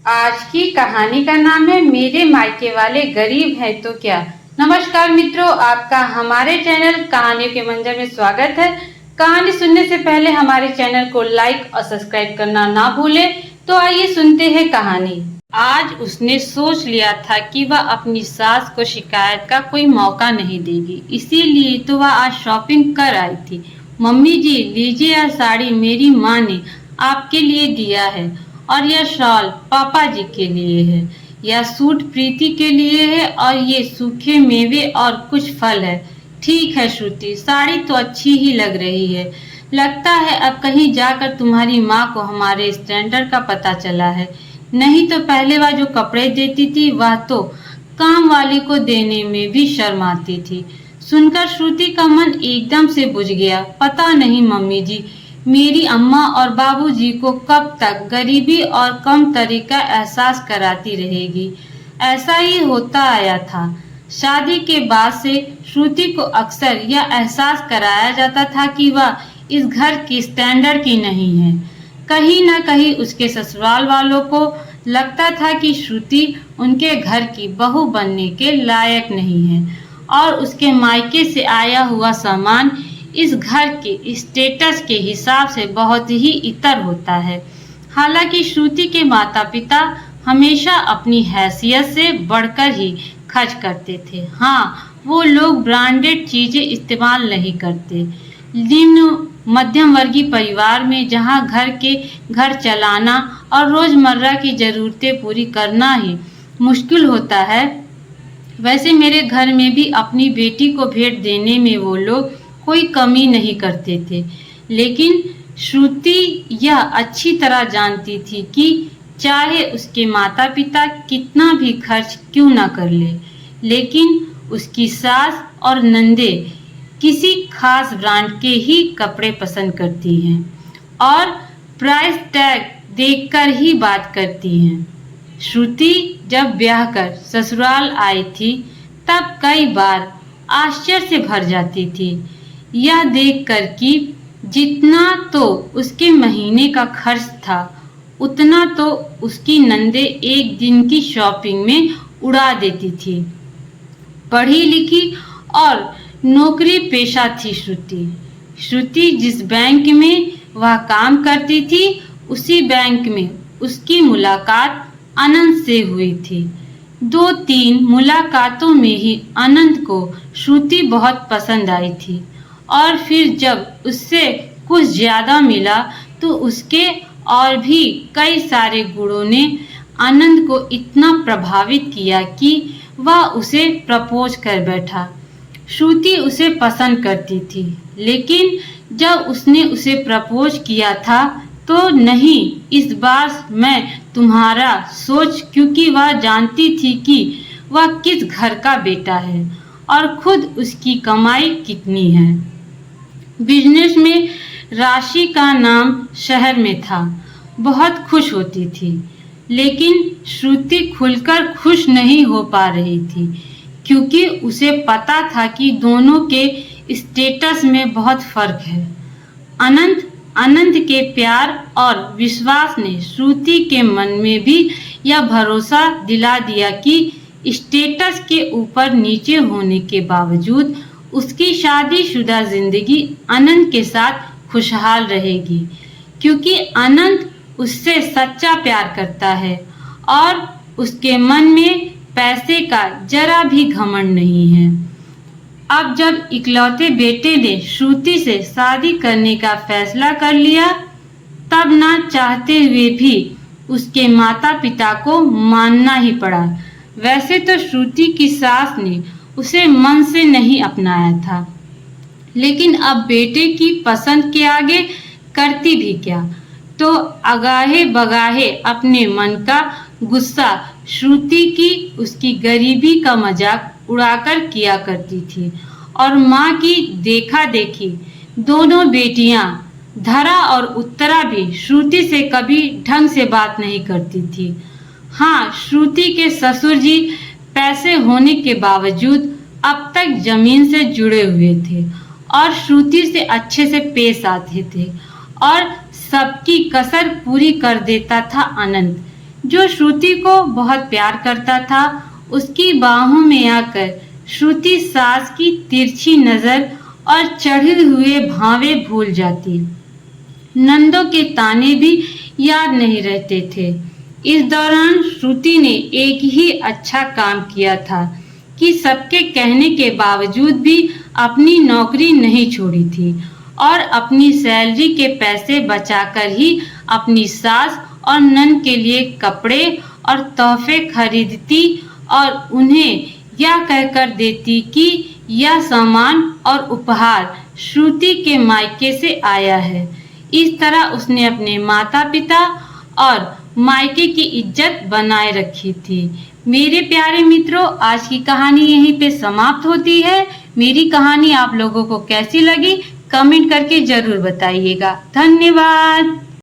आज की कहानी का नाम है मेरे मायके वाले गरीब हैं तो क्या। नमस्कार मित्रों, आपका हमारे चैनल कहानियों के मंजर में स्वागत है। कहानी सुनने से पहले हमारे चैनल को लाइक और सब्सक्राइब करना ना भूलें। तो आइए सुनते हैं कहानी। आज उसने सोच लिया था कि वह अपनी सास को शिकायत का कोई मौका नहीं देगी, इसीलिए तो वह आज शॉपिंग कर आई थी। मम्मी जी लीजिए, यह साड़ी मेरी माँ ने आपके लिए दिया है और यह शॉल पापा जी के लिए है, यह सूट प्रीति के लिए है और ये सूखे मेवे और कुछ फल है। ठीक है श्रुति, साड़ी तो अच्छी ही लग रही है। लगता है अब कहीं जाकर तुम्हारी माँ को हमारे स्टैंडर्ड का पता चला है। नहीं तो पहले वह जो कपड़े देती थी वह तो काम वाली को देने में भी शर्म आती थी। सुनकर श्रुति का मन एकदम से बुझ गया। पता नहीं मम्मी जी मेरी अम्मा और बाबूजी को कब तक गरीबी और कम तरी का एहसास कराती रहेगी। ऐसा ही होता आया था। शादी के बाद से श्रुति को अक्सर यह एहसास कराया जाता था कि वह इस घर की स्टैंडर्ड की नहीं है। कहीं न कहीं उसके ससुराल वालों को लगता था कि श्रुति उनके घर की बहू बनने के लायक नहीं है और उसके मायके से आया हुआ सामान इस घर के स्टेटस के हिसाब से बहुत ही इतर होता है। हालांकि श्रुति के माता पिता हमेशा अपनी हैसियत से बढ़कर ही खर्च करते थे। हाँ, वो लोग ब्रांडेड चीजें इस्तेमाल नहीं करते। निम्न मध्यम वर्गीय परिवार में जहाँ घर चलाना और रोजमर्रा की जरूरतें पूरी करना ही मुश्किल होता है, वैसे मेरे घर में भी अपनी बेटी को भेंट देने में वो लोग कोई कमी नहीं करते थे। लेकिन श्रुति यह अच्छी तरह जानती थी कि चाहे उसके माता पिता कितना भी खर्च क्यों ना कर ले, लेकिन उसकी सास और नंदे किसी खास ब्रांड के ही कपड़े पसंद करती हैं और प्राइस टैग देखकर ही बात करती हैं। श्रुति जब ब्याह कर ससुराल आई थी तब कई बार आश्चर्य से भर जाती थी, यह देखकर कि जितना तो उसके महीने का खर्च था उतना तो उसकी नंदे एक दिन की शॉपिंग में उड़ा देती थी। पढ़ी लिखी और नौकरी पेशा थी श्रुति जिस बैंक में वह काम करती थी उसी बैंक में उसकी मुलाकात अनंत से हुई थी। 2-3 मुलाकातों में ही अनंत को श्रुति बहुत पसंद आई थी और फिर जब उससे कुछ ज्यादा मिला तो उसके और भी कई सारे गुणों ने आनंद को इतना प्रभावित किया कि वह उसे प्रपोज कर बैठा। श्रुति उसे पसंद करती थी, लेकिन जब उसने उसे प्रपोज किया था तो नहीं, इस बार मैं तुम्हारा सोच, क्योंकि वह जानती थी कि वह किस घर का बेटा है और खुद उसकी कमाई कितनी है। बिजनेस में राशि का नाम शहर में था, बहुत खुश होती थी, लेकिन श्रुति खुलकर खुश नहीं हो पा रही थी क्योंकि उसे पता था कि दोनों के स्टेटस में बहुत फर्क है। अनंत के प्यार और विश्वास ने श्रुति के मन में भी यह भरोसा दिला दिया कि स्टेटस के ऊपर नीचे होने के बावजूद उसकी शादीशुदा जिंदगी अनंत के साथ खुशहाल रहेगी, क्योंकि अनंत उससे सच्चा प्यार करता है और उसके मन में पैसे का जरा भी घमंड नहीं है। अब जब इकलौते बेटे ने श्रुति से शादी करने का फैसला कर लिया, तब ना चाहते हुए भी उसके माता पिता को मानना ही पड़ा। वैसे तो श्रुति की सास ने उसे मन से नहीं अपनाया था, लेकिन अब बेटे की पसंद के आगे करती भी क्या, तो अगाहे बगाहे अपने मन का गुस्सा श्रुति की उसकी गरीबी का मजाक उड़ाकर किया करती थी और माँ की देखा देखी दोनों बेटियां धरा और उत्तरा भी श्रुति से कभी ढंग से बात नहीं करती थी। हाँ, श्रुति के ससुर जी पैसे होने के बावजूद अब तक जमीन से जुड़े हुए थे और श्रुति से अच्छे से पेश आते थे और सबकी कसर पूरी कर देता था अनंत। जो श्रुति को बहुत प्यार करता था, उसकी बाहों में आकर श्रुति सास की तिरछी नजर और चढ़े हुए भावे भूल जाती। नंदों के ताने भी याद नहीं रहते थे। इस दौरान श्रुति ने एक ही अच्छा काम किया था कि सबके कहने के बावजूद भी अपनी नौकरी नहीं छोड़ी थी और अपनी सैलरी के पैसे बचाकर ही अपनी सास और नंद के लिए कपड़े और तोहफे खरीदती और उन्हें यह कहकर देती कि यह सामान और उपहार श्रुति के मायके से आया है। इस तरह उसने अपने माता पिता और मायके की इज्जत बनाए रखी थी। मेरे प्यारे मित्रों, आज की कहानी यहीं पे समाप्त होती है। मेरी कहानी आप लोगों को कैसी लगी कमेंट करके जरूर बताइएगा। धन्यवाद।